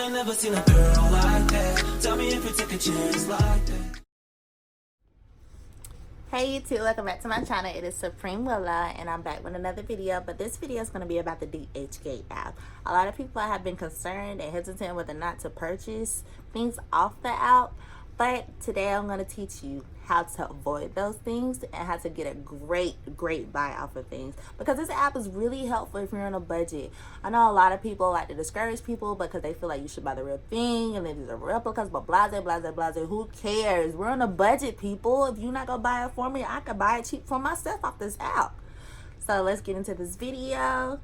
ain't never seen a girl like that. Tell me if you take a chance like that. Hey YouTube, welcome back to my channel. It is Supreme Willa and I'm back with another video, but this video is going to be about the DHgate app. A lot of people have been concerned and hesitant whether or not to purchase things off the app, but today I'm going to teach you how to avoid those things and how to get a great buy off of things, because this app is really helpful if you're on a budget. I know a lot of people like to discourage people because they feel like you should buy the real thing and then these are replicas, but blase. Who cares? We're on a budget, people. If you're not gonna buy it for me, I could buy it cheap for myself off this app. So let's get into this video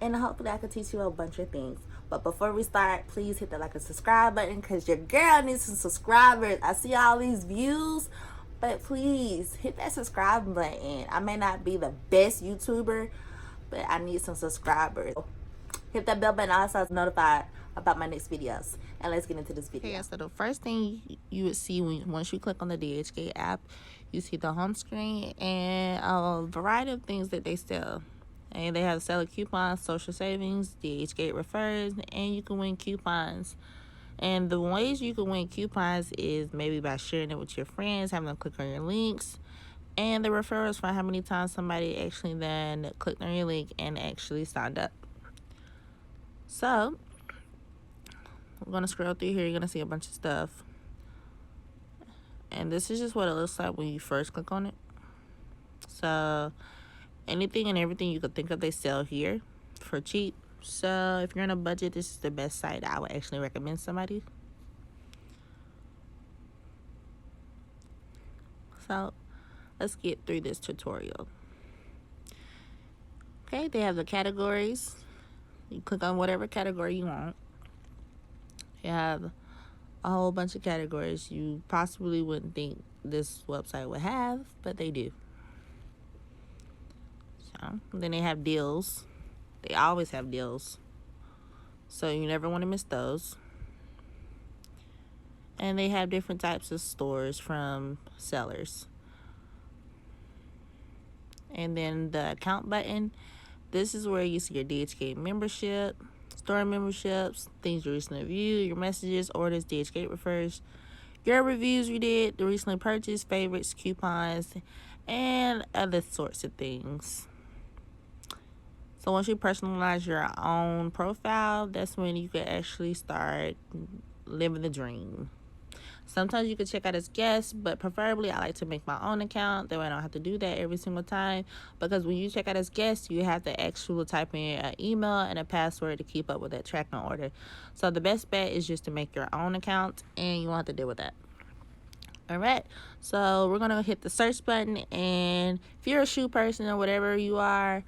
and hopefully I can teach you a bunch of things. But before we start, please hit the like and subscribe button because your girl needs some subscribers. I see all these views, but please hit that subscribe button. I may not be the best YouTuber, but I need some subscribers. Hit that bell button also to notified about my next videos. And let's get into this video. Okay, so the first thing you would see once you click on the DHgate app, you see the home screen and a variety of things that they sell. And they have seller coupons, social savings, DHgate refers, and you can win coupons. And the ways you can win coupons is maybe by sharing it with your friends, having them click on your links, and the referrals for how many times somebody actually then clicked on your link and actually signed up. So we're going to scroll through here. You're going to see a bunch of stuff. And this is just what it looks like when you first click on it. So anything and everything you could think of, they sell here for cheap. So if you're on a budget, this is the best site I would actually recommend somebody. So let's get through this tutorial. Okay, they have the categories. You click on whatever category you want. You have a whole bunch of categories you possibly wouldn't think this website would have, but they do. So then they have deals. They always have deals, so you never want to miss those. And they have different types of stores from sellers. And then the account button, this is where you see your DHgate membership, store memberships, things you recently viewed, your messages, orders, DHgate refers, your reviews you did, the recently purchased, favorites, coupons, and other sorts of things. So once you personalize your own profile, that's when you can actually start living the dream. Sometimes you can check out as guests, but preferably I like to make my own account. That way I don't have to do that every single time. Because when you check out as guests, you have to actually type in an email and a password to keep up with that tracking order. So the best bet is just to make your own account and you won't have to deal with that. Alright, so we're going to hit the search button. And if you're a shoe person or whatever you are,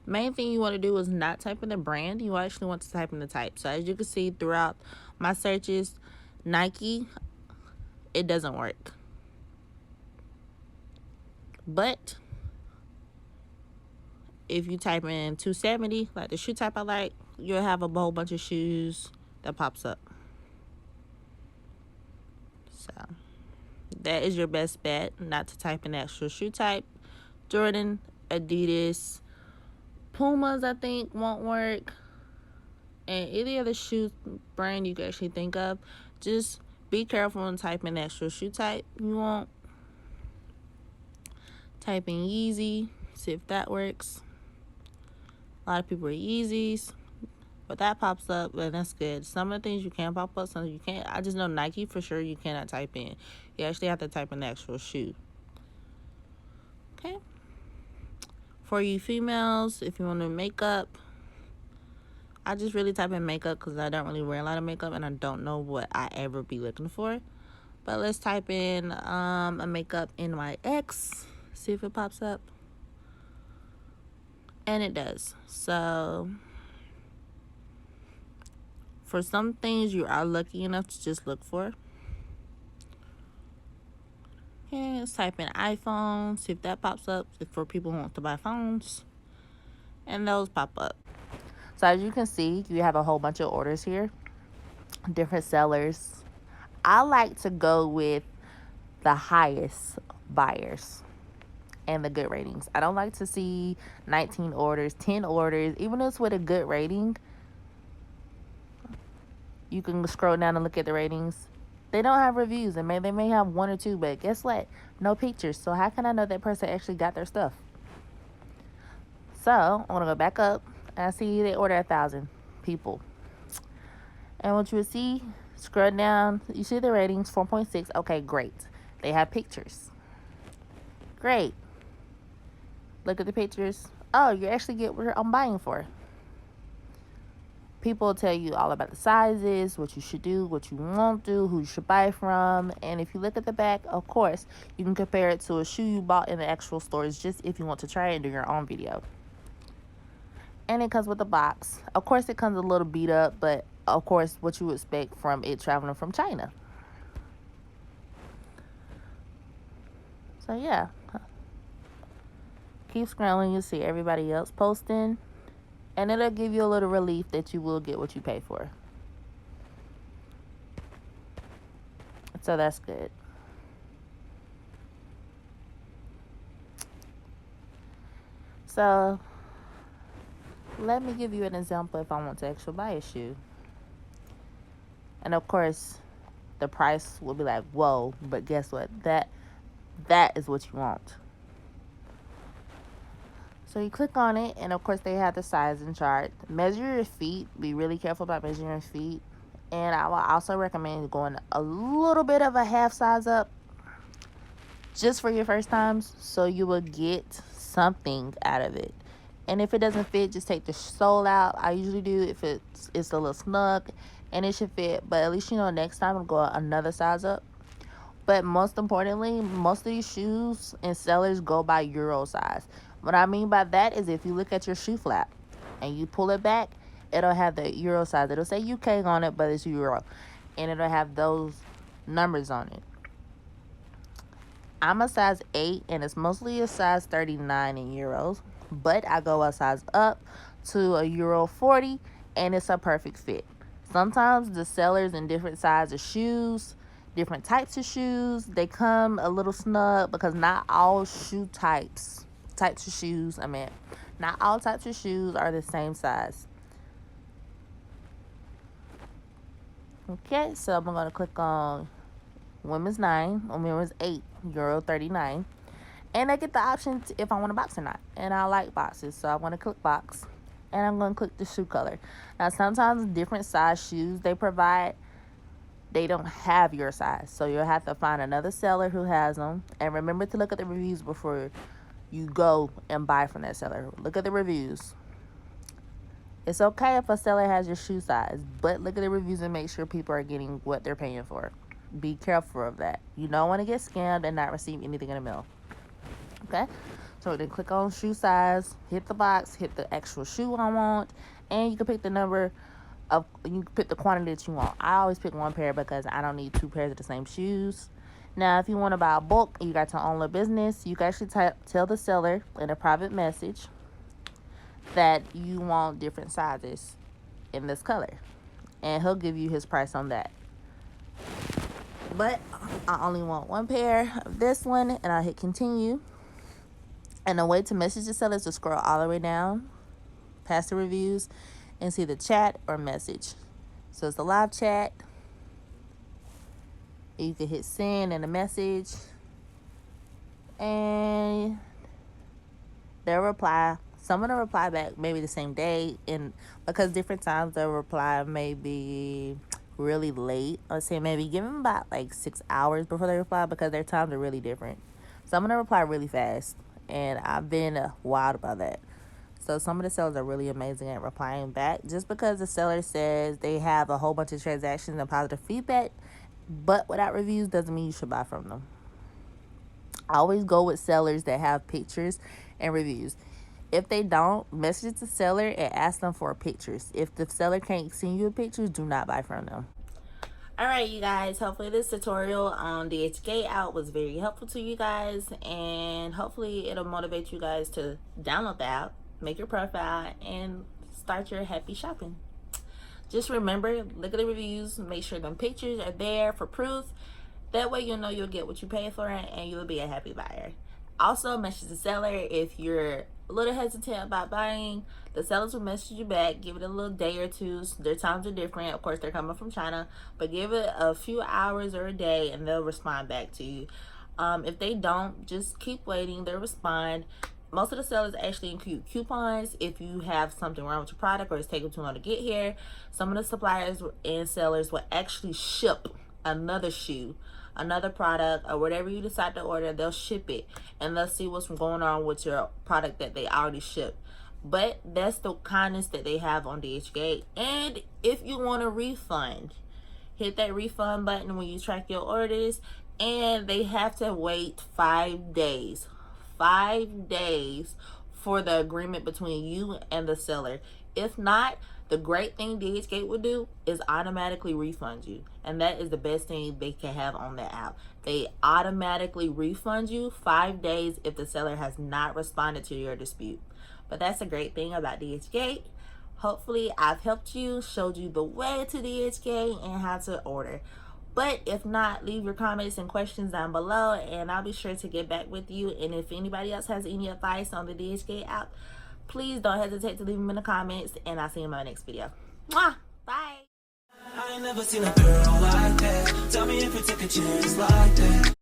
main thing you want to do is not type in the brand. You actually want to type in the type. So as you can see throughout my searches, Nike, it doesn't work. But if you type in 270, like the shoe type I like, you'll have a whole bunch of shoes that pops up. So that is your best bet, not to type in the actual shoe type. Jordan, Adidas, Pumas I think won't work, and any other shoe brand you can actually think of. Just be careful when typing the actual shoe type. You won't type in Yeezy, see if that works. A lot of people are Yeezys, but that pops up, and that's good. Some of the things you can pop up, some you can't. I just know Nike for sure you cannot type in. You actually have to type in the actual shoe. Okay. For you females, if you want to makeup, I just really type in makeup because I don't really wear a lot of makeup and I don't know what I ever be looking for. But let's type in a makeup NYX, see if it pops up. And it does. So for some things you are lucky enough to just look for. Okay, let's type in iPhone, see if that pops up, for people who want to buy phones. And those pop up. So as you can see, you have a whole bunch of orders here, different sellers. I like to go with the highest buyers and the good ratings. I don't like to see 19 orders, 10 orders, even if it's with a good rating. you can scroll down and look at the ratings. They don't have reviews, and they may have 1 or 2, but guess what? No pictures. So how can I know that person actually got their stuff? So I'm gonna go back up, and I see they order 1,000 people. And what you would see, scroll down, you see the ratings, 4.6. Okay, great. They have pictures. Great. Look at the pictures. Oh, you actually get what I'm buying for. People will tell you all about the sizes, what you should do, what you won't do, who you should buy from. And if you look at the back, of course, you can compare it to a shoe you bought in the actual stores, just if you want to try it and do your own video. And it comes with a box. Of course, it comes a little beat up, but of course, what you would expect from it traveling from China. So yeah, keep scrolling, you'll see everybody else posting, and it'll give you a little relief that you will get what you pay for. So that's good. So let me give you an example if I want to actually buy a shoe. And of course, the price will be like, whoa, but guess what? That is what you want. So you click on it, and of course they have the sizing chart. Measure your feet. Be really careful about measuring your feet. And I will also recommend going a little bit of a half size up just for your first times, so you will get something out of it. And if it doesn't fit, just take the sole out. I usually do if it's a little snug and it should fit, but at least you know next time I'll go another size up. But most importantly, most of these shoes and sellers go by Euro size. What I mean by that is if you look at your shoe flap and you pull it back, it'll have the Euro size. It'll say UK on it, but it's Euro. And it'll have those numbers on it. I'm a size 8, and it's mostly a size 39 in euros. But I go a size up to a Euro 40, and it's a perfect fit. Sometimes the sellers in different sizes of shoes, different types of shoes, they come a little snug because not all types of shoes, not all types of shoes are the same size. Okay, so I'm going to click on women's 9 or women's 8, Euro 39. And I get the option if I want a box or not. And I like boxes, so I want to click box. And I'm going to click the shoe color. Now, sometimes different size shoes they provide, they don't have your size. So you'll have to find another seller who has them. And remember to look at the reviews before you go and buy from that seller. Look at the reviews. It's okay if a seller has your shoe size, but look at the reviews and make sure people are getting what they're paying for. Be careful of that. You don't want to get scammed and not receive anything in the mail. Okay, so then click on shoe size, hit the box, hit the actual shoe I want, and you can pick the you can pick the quantity that you want. I always pick 1 pair because I don't need 2 pairs of the same shoes. Now, if you want to buy a bulk, you got your own little business, you can actually tell the seller in a private message that you want different sizes in this color, and he'll give you his price on that. But I only want 1 pair of this one, and I'll hit continue. And the way to message the seller is to scroll all the way down past the reviews and see the chat or message. So it's the live chat. You can hit send and a message, and they'll reply. Someone will reply back maybe the same day, and because different times they'll reply maybe really late. Let's say maybe give them about like 6 hours before they reply because their times are really different. Some of them reply really fast, and I've been wild about that. So some of the sellers are really amazing at replying back. Just because the seller says they have a whole bunch of transactions and positive feedback, but without reviews, doesn't mean you should buy from them. I always go with sellers that have pictures and reviews. If they don't, message the seller and ask them for pictures. If the seller can't send you pictures, do not buy from them. Alright, you guys, hopefully this tutorial on DHgate Out was very helpful to you guys, and hopefully it'll motivate you guys to download the app, make your profile, and start your happy shopping. Just remember, look at the reviews, make sure them pictures are there for proof. That way you'll know you'll get what you pay for, and you'll be a happy buyer. Also, message the seller if you're a little hesitant about buying, the sellers will message you back. Give it a little day or two. Their times are different. Of course, they're coming from China, but give it a few hours or a day and they'll respond back to you. If they don't, just keep waiting. They'll respond. Most of the sellers actually include coupons if you have something wrong with your product or it's taking too long to get here. Some of the suppliers and sellers will actually ship another shoe, another product, or whatever you decide to order. They'll ship it and they'll see what's going on with your product that they already shipped. But that's the kindness that they have on DHgate. And if you want a refund, hit that refund button when you track your orders, and they have to wait 5 days. 5 days for the agreement between you and the seller. If not, the great thing DHgate will do is automatically refund you, and that is the best thing they can have on the app. They automatically refund you 5 days if the seller has not responded to your dispute. But that's a great thing about DHgate. Hopefully I've helped you, showed you the way to DHgate and how to order. But if not, leave your comments and questions down below and I'll be sure to get back with you. And if anybody else has any advice on the DHgate app, please don't hesitate to leave them in the comments, and I'll see you in my next video. Mwah! Bye! I ain't never seen a girl like that. Tell me if you take a chance like that.